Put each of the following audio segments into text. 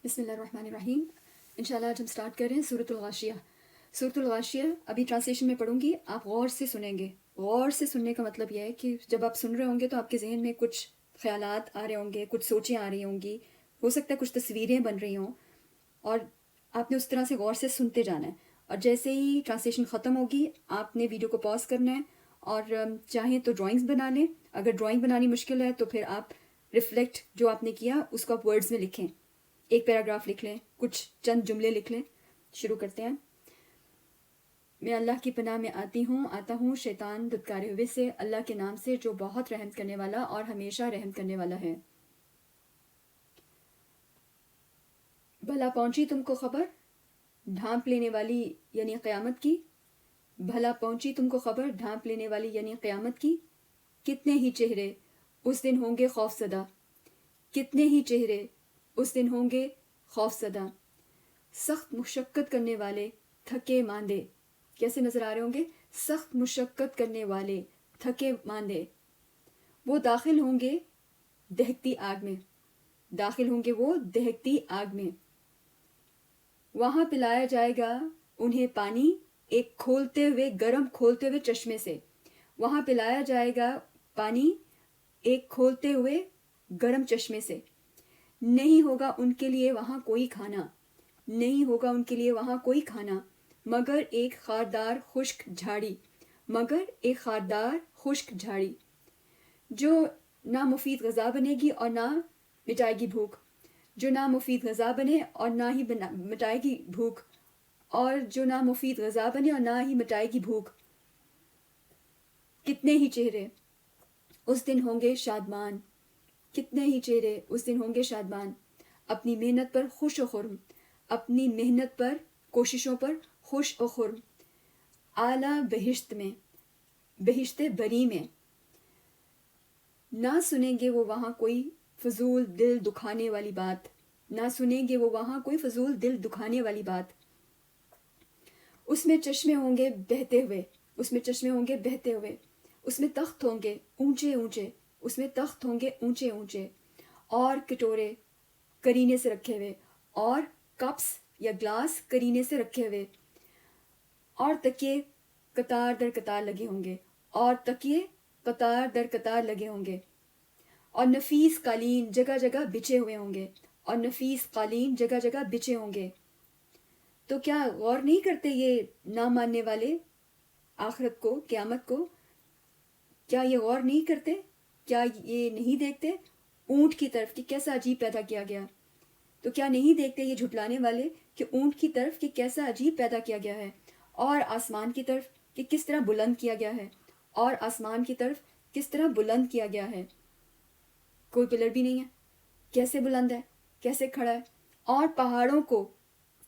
بسم اللہ الرحمن الرحیم. انشاءاللہ آج ہم سٹارٹ کر رہے ہیں سورۃ الغاشیہ. سورۃ الغاشیہ ابھی ٹرانسلیشن میں پڑھوں گی, آپ غور سے سنیں گے. غور سے سننے کا مطلب یہ ہے کہ جب آپ سن رہے ہوں گے تو آپ کے ذہن میں کچھ خیالات آ رہے ہوں گے, کچھ سوچیں آ رہی ہوں گی, ہو سکتا ہے کچھ تصویریں بن رہی ہوں, اور آپ نے اس طرح سے غور سے سنتے جانا ہے. اور جیسے ہی ٹرانسلیشن ختم ہوگی آپ نے ویڈیو کو پاز کرنا ہے, اور چاہیں تو ڈرائنگز بنا لیں. اگر ڈرائنگ بنانی مشکل ہے تو پھر آپ ریفلیکٹ جو آپ نے کیا اس کو آپ ورڈز میں لکھیں, ایک پیراگراف لکھ لیں, کچھ چند جملے لکھ لیں. شروع کرتے ہیں. میں اللہ کی پناہ میں آتا ہوں شیطان دھتکارے ہوئے سے, اللہ کے نام سے جو بہت رحم کرنے والا اور ہمیشہ رحم کرنے والا ہے. بھلا پہنچی تم کو خبر ڈھانپ لینے والی یعنی قیامت کی, بھلا پہنچی تم کو خبر ڈھانپ لینے والی یعنی قیامت کی. کتنے ہی چہرے اس دن ہوں گے خوف زدہ, کتنے ہی چہرے اس دن ہوں گے خوف زدہ. سخت مشقت کرنے والے تھکے ماندے, کیسے نظر آ رہے ہوں گے؟ سخت مشقت کرنے والے تھکے ماندے. وہ داخل ہوں گے دہکتی آگ میں, داخل ہوں گے وہ دہکتی آگ میں. وہاں پلایا جائے گا انہیں پانی ایک کھولتے ہوئے گرم کھولتے ہوئے چشمے سے. وہاں پلایا جائے گا پانی ایک کھولتے ہوئے گرم چشمے سے. نہیں ہوگا ان کے لیے وہاں کوئی کھانا, نہیں ہوگا ان کے لیے وہاں کوئی کھانا مگر ایک خاردار خشک جھاڑی, مگر ایک خاردار خشک جھاڑی. جو نہ مفید غذا بنے گی اور نہ مٹائے گی بھوک, جو نہ مفید غذا بنے اور نہ ہی مٹائے گی بھوک, اور جو نہ مفید غذا بنے اور نہ ہی مٹائے گی بھوک. کتنے ہی چہرے اس دن ہوں گے شادمان, کتنے ہی چہرے اس دن ہوں گے شادمان. اپنی محنت پر خوش و خرم, اپنی محنت پر کوششوں پر خوش و خرم. اعلیٰ بہشت میں, بہشت بری میں. نہ سنیں گے وہ وہاں کوئی فضول دل دکھانے والی بات, نہ سنیں گے وہ وہاں کوئی فضول دل دکھانے والی بات. اس میں چشمے ہوں گے بہتے ہوئے, اس میں چشمے ہوں گے بہتے ہوئے. اس میں تخت ہوں گے اونچے اونچے, اس میں تخت ہوں گے اونچے اونچے. اور کٹورے کرینے سے رکھے ہوئے, اور کپس یا گلاس کرینے سے رکھے ہوئے. اور تکیے قطار در قطار لگے ہوں گے, اور تکیے قطار در قطار لگے ہوں گے. اور نفیس قالین جگہ جگہ بچھے ہوئے ہوں گے, اور نفیس قالین جگہ جگہ بچھے ہوں گے. تو کیا غور نہیں کرتے یہ نہ ماننے والے آخرت کو, قیامت کو؟ کیا یہ غور نہیں کرتے؟ کیا یہ نہیں دیکھتے اونٹ کی طرف کہ کیسا عجیب پیدا کیا گیا؟ تو کیا نہیں دیکھتے یہ جھٹلانے والے کہ اونٹ کی طرف کہ کیسا عجیب پیدا کیا گیا ہے, اور آسمان کی طرف کہ کس طرح بلند کیا گیا ہے, اور آسمان کی طرف کس طرح بلند کیا گیا ہے. کوئی پلر بھی نہیں ہے, کیسے بلند ہے, کیسے کھڑا ہے. اور پہاڑوں کو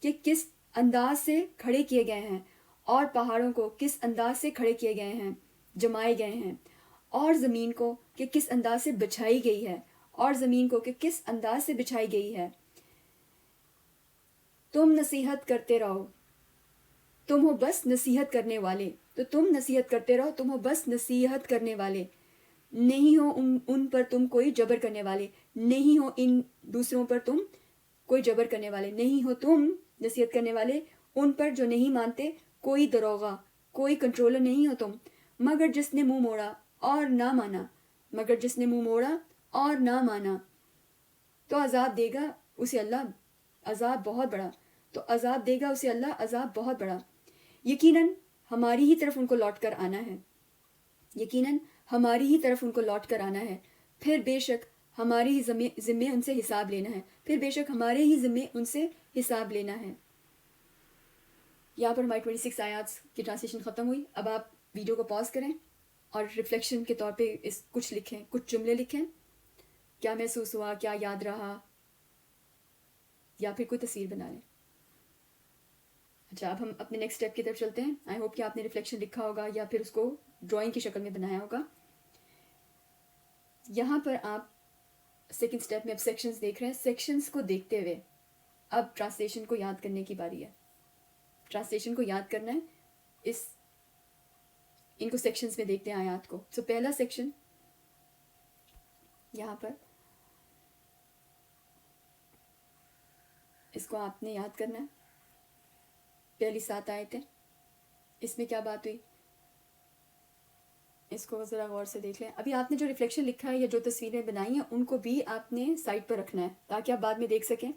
کہ کس انداز سے کھڑے کیے گئے ہیں, اور پہاڑوں کو کس انداز سے کھڑے کیے گئے ہیں, جمائے گئے ہیں. اور زمین کو کہ کس انداز سے بچھائی گئی ہے, اور زمین کو کہ کس انداز سے بچھائی گئی ہے. تم نصیحت کرتے رہو, تم ہو بس نصیحت کرنے والے. تو تم نصیحت کرتے رہو, تم ہو بس نصیحت کرنے والے. نہیں ہو ان پر تم کوئی جبر کرنے والے, نہیں ہو ان دوسروں پر تم کوئی جبر کرنے والے. نہیں ہو تم نصیحت کرنے والے ان پر جو نہیں مانتے, کوئی دروغہ, کوئی کنٹرولر نہیں ہو تم. مگر جس نے منہ موڑا اور نہ مانا, مگر جس نے منہ موڑا اور نہ مانا, تو عذاب دے گا اسے اللہ عذاب بہت بڑا, تو عذاب دے گا اسے اللہ عذاب بہت بڑا. یقیناً ہماری ہی طرف ان کو لوٹ کر آنا ہے, یقیناً ہماری ہی طرف ان کو لوٹ کر آنا ہے. پھر بے شک ہمارے ہی ذمے ان سے حساب لینا ہے, پھر بے شک ہمارے ہی ذمے ان سے حساب لینا ہے. یہاں پر ہماری 26 آیات کی ٹرانسلیشن ختم ہوئی. اب آپ ویڈیو کو پاز کریں اور ریفلیکشن کے طور پہ کچھ لکھیں, کچھ جملے لکھیں. کیا محسوس ہوا, کیا یاد رہا, یا پھر کوئی تصویر بنا لیں. اچھا, اب ہم اپنے نیکسٹ اسٹیپ کی طرف چلتے ہیں. آئی ہوپ کہ آپ نے ریفلیکشن لکھا ہوگا یا پھر اس کو ڈرائنگ کی شکل میں بنایا ہوگا. یہاں پر آپ سیکنڈ اسٹیپ میں اب سیکشنز دیکھ رہے ہیں. سیکشنز کو دیکھتے ہوئے اب ٹرانسلیشن کو یاد کرنے کی باری ہے. ٹرانسلیشن کو یاد کرنا ہے. ان کو سیکشنز میں دیکھتے ہیں آیات کو. سو پہلا سیکشن یہاں پر اس کو آپ نے یاد کرنا ہے. پہلی 7 آیتیں, اس میں کیا بات ہوئی, اس کو ذرا غور سے دیکھ لیں. ابھی آپ نے جو ریفلیکشن لکھا ہے یا جو تصویریں بنائی ہیں ان کو بھی آپ نے سائٹ پر رکھنا ہے تاکہ آپ بعد میں دیکھ سکیں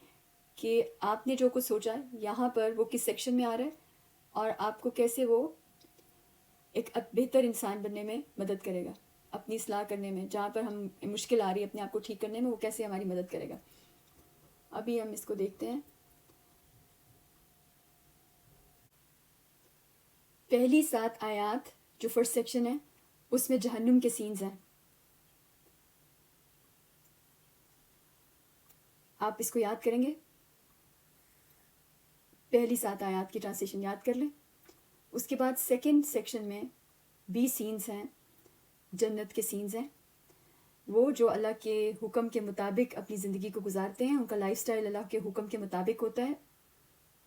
کہ آپ نے جو کچھ سوچا ہے یہاں پر وہ کس سیکشن میں آ رہا ہے اور آپ کو کیسے وہ ایک بہتر انسان بننے میں مدد کرے گا, اپنی اصلاح کرنے میں, جہاں پر ہم مشکل آ رہی ہے اپنے آپ کو ٹھیک کرنے میں وہ کیسے ہماری مدد کرے گا. ابھی ہم اس کو دیکھتے ہیں. پہلی 7 آیات جو فرسٹ سیکشن ہے اس میں جہنم کے سینز ہیں. آپ اس کو یاد کریں گے, پہلی 7 آیات کی ٹرانسلیشن یاد کر لیں. اس کے بعد سیکنڈ سیکشن میں 20 سینز ہیں, جنت کے سینز ہیں. وہ جو اللہ کے حکم کے مطابق اپنی زندگی کو گزارتے ہیں, ان کا لائف سٹائل اللہ کے حکم کے مطابق ہوتا ہے,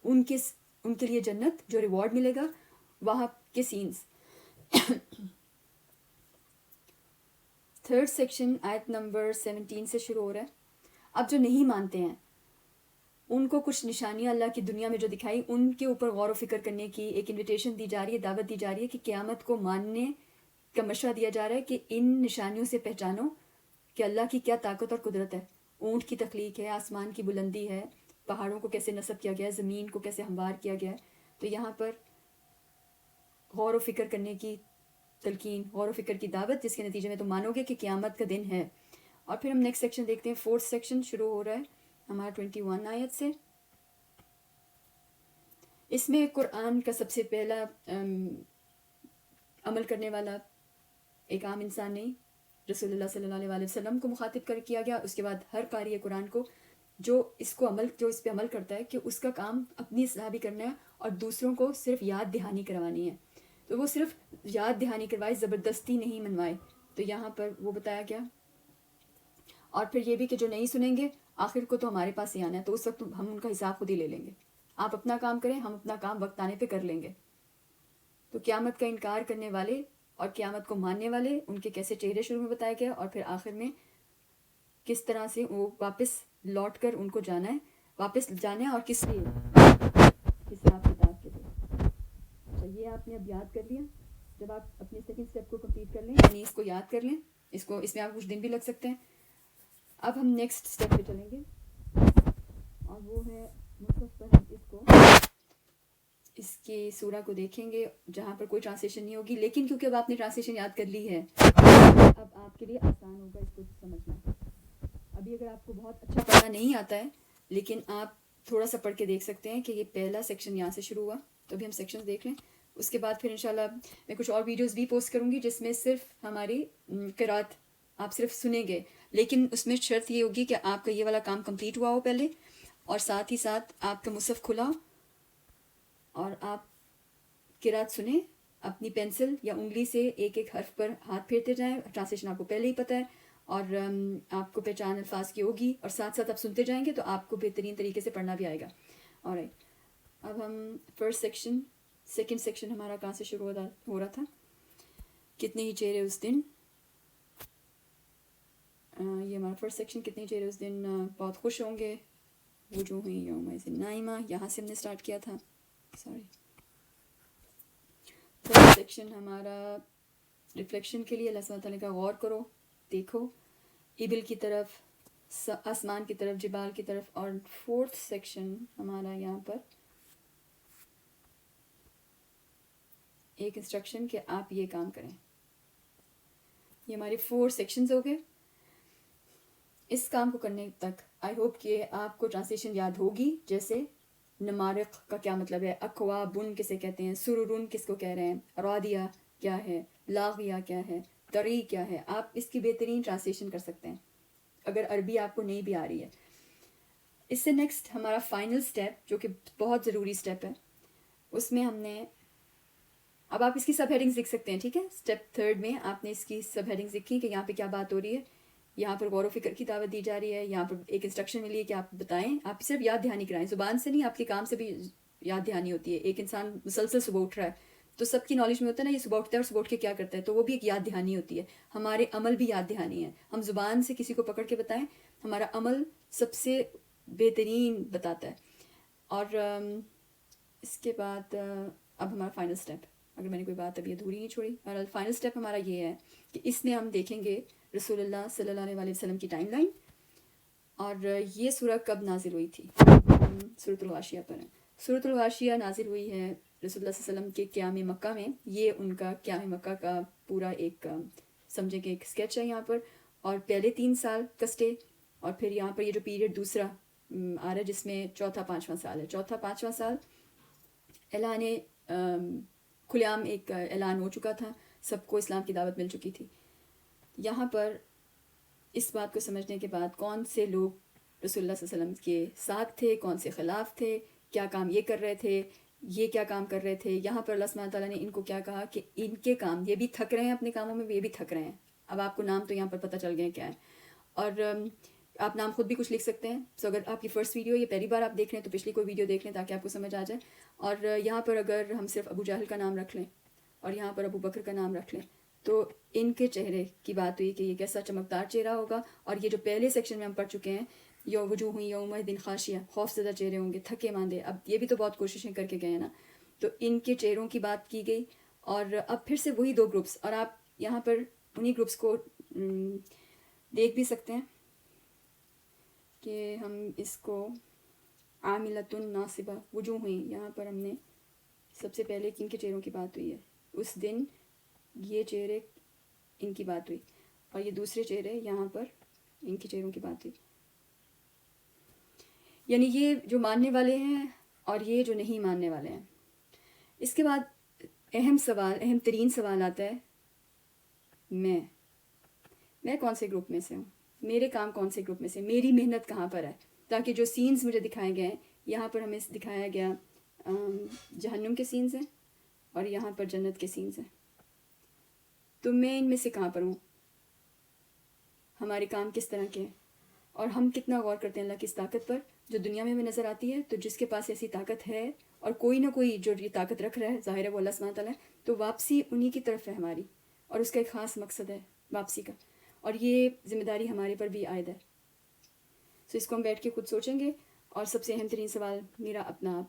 ان کے لیے جنت جو ریوارڈ ملے گا وہاں کے سینز. تھرڈ سیکشن آیت نمبر 17 سے شروع ہو رہا ہے. اب جو نہیں مانتے ہیں ان کو کچھ نشانیاں اللہ کی دنیا میں جو دکھائی ان کے اوپر غور و فکر کرنے کی ایک انویٹیشن دی جا رہی ہے, دعوت دی جا رہی ہے کہ قیامت کو ماننے کا مشورہ دیا جا رہا ہے کہ ان نشانیوں سے پہچانو کہ اللہ کی کیا طاقت اور قدرت ہے. اونٹ کی تخلیق ہے, آسمان کی بلندی ہے, پہاڑوں کو کیسے نصب کیا گیا ہے, زمین کو کیسے ہموار کیا گیا ہے. تو یہاں پر غور و فکر کرنے کی تلقین, غور و فکر کی دعوت, جس کے نتیجے میں تم مانو گے کہ قیامت کا دن ہے. اور پھر ہم نیکسٹ سیکشن دیکھتے ہیں. فورتھ سیکشن شروع ہو رہا ہے ہمارا 21 آیت سے. اس میں قرآن کا سب سے پہلا عمل کرنے والا ایک عام انسان نہیں, رسول اللہ صلی اللہ علیہ وسلم کو مخاطب کر کیا گیا. اس کے بعد ہر قاری قرآن کو جو اس پہ عمل کرتا ہے کہ اس کا کام اپنی اصلاح بھی کرنا ہے اور دوسروں کو صرف یاد دہانی کروانی ہے. تو وہ صرف یاد دہانی کروائے, زبردستی نہیں منوائے. تو یہاں پر وہ بتایا گیا. اور پھر یہ بھی کہ جو نہیں سنیں گے آخر کو تو ہمارے پاس ہی آنا ہے, تو اس وقت ہم ان کا حساب خود ہی لے لیں گے. آپ اپنا کام کریں, ہم اپنا کام وقت آنے پہ کر لیں گے. تو قیامت کا انکار کرنے والے اور قیامت کو ماننے والے, ان کے کیسے چہرے شروع میں بتایا گیا, اور پھر آخر میں کس طرح سے وہ واپس لوٹ کر ان کو جانا ہے, واپس جانا ہے اور کس لیے, حساب کتاب کے لیے. اچھا, یہ آپ نے اب یاد کر لیا. جب آپ اپنے سیکنڈ اسٹیپ کو کمپلیٹ کر لیں, یعنی اس کو یاد کر لیں, اس میں آپ کچھ دن بھی لگ سکتے ہیں. اب ہم نیکسٹ اسٹیپ پہ چلیں گے اور وہ ہے مصحف پر ہم اس کی سورہ کو دیکھیں گے جہاں پر کوئی ٹرانسلیشن نہیں ہوگی, لیکن کیونکہ اب آپ نے ٹرانسلیشن یاد کر لی ہے اب آپ کے لیے آسان ہوگا اس کو سمجھنا. ابھی اگر آپ کو بہت اچھا پڑھنا نہیں آتا ہے لیکن آپ تھوڑا سا پڑھ کے دیکھ سکتے ہیں کہ یہ پہلا سیکشن یہاں سے شروع ہوا, تو ابھی ہم سیکشن دیکھ لیں. اس کے بعد پھر انشاءاللہ میں کچھ اور ویڈیوز بھی پوسٹ کروں گی جس میں صرف ہماری قرات آپ صرف سنیں گے, لیکن اس میں شرط یہ ہوگی کہ آپ کا یہ والا کام کمپلیٹ ہوا ہو پہلے, اور ساتھ ہی ساتھ آپ کا مصحف کھلا ہو اور آپ قرات سنیں اپنی پینسل یا انگلی سے ایک ایک حرف پر ہاتھ پھیرتے جائیں. ٹرانسلیشن آپ کو پہلے ہی پتہ ہے اور آپ کو پہچان الفاظ کی ہوگی, اور ساتھ ساتھ آپ سنتے جائیں گے تو آپ کو بہترین طریقے سے پڑھنا بھی آئے گا. alright, اب ہم فرسٹ سیکشن, سیکنڈ سیکشن ہمارا کہاں سے شروع ہو رہا تھا, کتنے ہی چہرے اس دن, یہ ہمارا فرسٹ سیکشن, کتنے ہی چہرے اس دن بہت خوش ہوں گے, وجوہ یومئذ ناعمہ, یہاں سے ہم نے اسٹارٹ کیا تھا. سوری, تھرڈ سیکشن ہمارا ریفلیکشن کے لیے اللہ سبحانہ تعالیٰ کا غور کرو, دیکھو ایبل کی طرف, آسمان کی طرف, جبال کی طرف. اور فورتھ سیکشن ہمارا یہاں پر ایک انسٹرکشن کہ آپ یہ کام کریں. یہ ہمارے 4 سیکشنز ہو گئے. اس کام کو کرنے تک آئی ہوپ کہ آپ کو ٹرانسلیشن یاد ہوگی, جیسے نمارق کا کیا مطلب ہے, اکوابن کسے کہتے ہیں, سرورن کس کو کہہ رہے ہیں, رادیہ کیا ہے, لاغیہ کیا ہے, طری کیا ہے. آپ اس کی بہترین ٹرانسلیشن کر سکتے ہیں اگر عربی آپ کو نہیں بھی آ رہی ہے. اس سے نیکسٹ ہمارا فائنل سٹیپ جو کہ بہت ضروری سٹیپ ہے, اس میں ہم نے, اب آپ اس کی سب ہیڈنگز لکھ سکتے ہیں, ٹھیک ہے. اسٹیپ تھرڈ میں آپ نے اس کی سب ہیڈنگز لکھی کہ یہاں پہ کیا بات ہو رہی ہے, یہاں پر غور و فکر کی دعوت دی جا رہی ہے, یہاں پر ایک انسٹرکشن ملی ہے کہ آپ بتائیں, آپ صرف یاد دہانی کرائیں, زبان سے نہیں, آپ کے کام سے بھی یاد دہانی ہوتی ہے. ایک انسان مسلسل صبح اٹھ رہا ہے تو سب کی نالج میں ہوتا ہے نا, یہ صبح اٹھتا ہے اور صبح اٹھ کے کیا کرتا ہے, تو وہ بھی ایک یاد دہانی ہوتی ہے. ہمارے عمل بھی یاد دہانی ہے. ہم زبان سے کسی کو پکڑ کے بتائیں, ہمارا عمل سب سے بہترین بتاتا ہے. اور اس کے بعد اب ہمارا فائنل سٹیپ، اگر میں نے کوئی بات ابھی ادھوری نہیں چھوڑی، اور فائنل سٹیپ ہمارا یہ ہے کہ اس میں ہم دیکھیں گے رسول اللہ صلی اللہ علیہ وسلم کی ٹائم لائن، اور یہ سورہ کب نازل ہوئی تھی. سورۃ الغاشیہ پر ہے. سورۃ الغاشیہ نازل ہوئی ہے رسول اللہ صلی اللہ علیہ وسلم کے قیام مکہ میں. یہ ان کا قیام مکہ کا پورا ایک سمجھیں کہ ایک اسکیچ ہے یہاں پر، اور پہلے 3 سال کا اسٹے، اور پھر یہاں پر یہ جو پیریڈ دوسرا آ رہا ہے جس میں چوتھا 5واں سال ہے. چوتھا 5واں سال اعلان کھلے عام ایک اعلان ہو چکا تھا، سب کو اسلام کی دعوت مل چکی تھی. یہاں پر اس بات کو سمجھنے کے بعد کون سے لوگ رسول اللہ صلی اللہ علیہ وسلم کے ساتھ تھے، کون سے خلاف تھے، کیا کام یہ کر رہے تھے، یہ کیا کام کر رہے تھے. یہاں پر اللہ سبحانہ تعالیٰ نے ان کو کیا کہا کہ ان کے کام، یہ بھی تھک رہے ہیں اپنے کاموں میں، یہ بھی تھک رہے ہیں. اب آپ کو نام تو یہاں پر پتہ چل گئے کیا ہے، اور آپ نام خود بھی کچھ لکھ سکتے ہیں. سو اگر آپ کی فرسٹ ویڈیو یہ پہلی بار آپ دیکھ رہے ہیں تو پچھلی کوئی ویڈیو دیکھ لیں تاکہ آپ کو سمجھ آ جائے. اور یہاں پر اگر ہم صرف ابو جہل کا نام رکھ لیں اور یہاں پر ابو بکر کا نام رکھ لیں تو ان کے چہرے کی بات ہوئی کہ یہ کیسا چمکدار چہرہ ہوگا. اور یہ جو پہلے سیکشن میں ہم پڑھ چکے ہیں، وجوہ یومئذ خاشعہ، خوف زدہ چہرے ہوں گے، تھکے ماندے. اب یہ بھی تو بہت کوششیں کر کے گئے ہیں نا، تو ان کے چہروں کی بات کی گئی. اور اب پھر سے وہی 2 گروپس، اور آپ یہاں پر انہی گروپس کو دیکھ بھی سکتے ہیں کہ ہم اس کو عاملۃ ناصبہ وجوہ ہوئی. یہاں پر ہم نے سب سے پہلے کن کے چہروں کی بات ہوئی ہے، اس دن یہ چہرے ان کی بات ہوئی، اور یہ دوسرے چہرے یہاں پر ان کے چہروں کی بات ہوئی. یعنی یہ جو ماننے والے ہیں اور یہ جو نہیں ماننے والے ہیں. اس کے بعد اہم ترین سوال آتا ہے، میں کون سے گروپ میں سے ہوں، میرے کام کون سے گروپ میں سے، میری محنت کہاں پر ہے. تاکہ جو سینز مجھے دکھائے گئے ہیں، یہاں پر ہمیں دکھایا گیا جہنم کے سینز ہیں اور یہاں پر جنت کے سینز ہیں. تو میں ان میں سے کہاں پر ہوں، ہمارے کام کس طرح کے ہیں، اور ہم کتنا غور کرتے ہیں اللہ کی اس طاقت پر جو دنیا میں ہمیں نظر آتی ہے. تو جس کے پاس ایسی طاقت ہے اور کوئی نہ کوئی جو یہ طاقت رکھ رہا ہے، ظاہر ہے وہ اللہ سبحانہ تعالیٰ ہے، تو واپسی انہی کی طرف ہے ہماری، اور اس کا ایک خاص مقصد ہے واپسی کا، اور یہ ذمہ داری ہمارے پر بھی عائد ہے. اس کو ہم بیٹھ کے خود سوچیں گے. اور سب سے اہم ترین سوال میرا اپنا آپ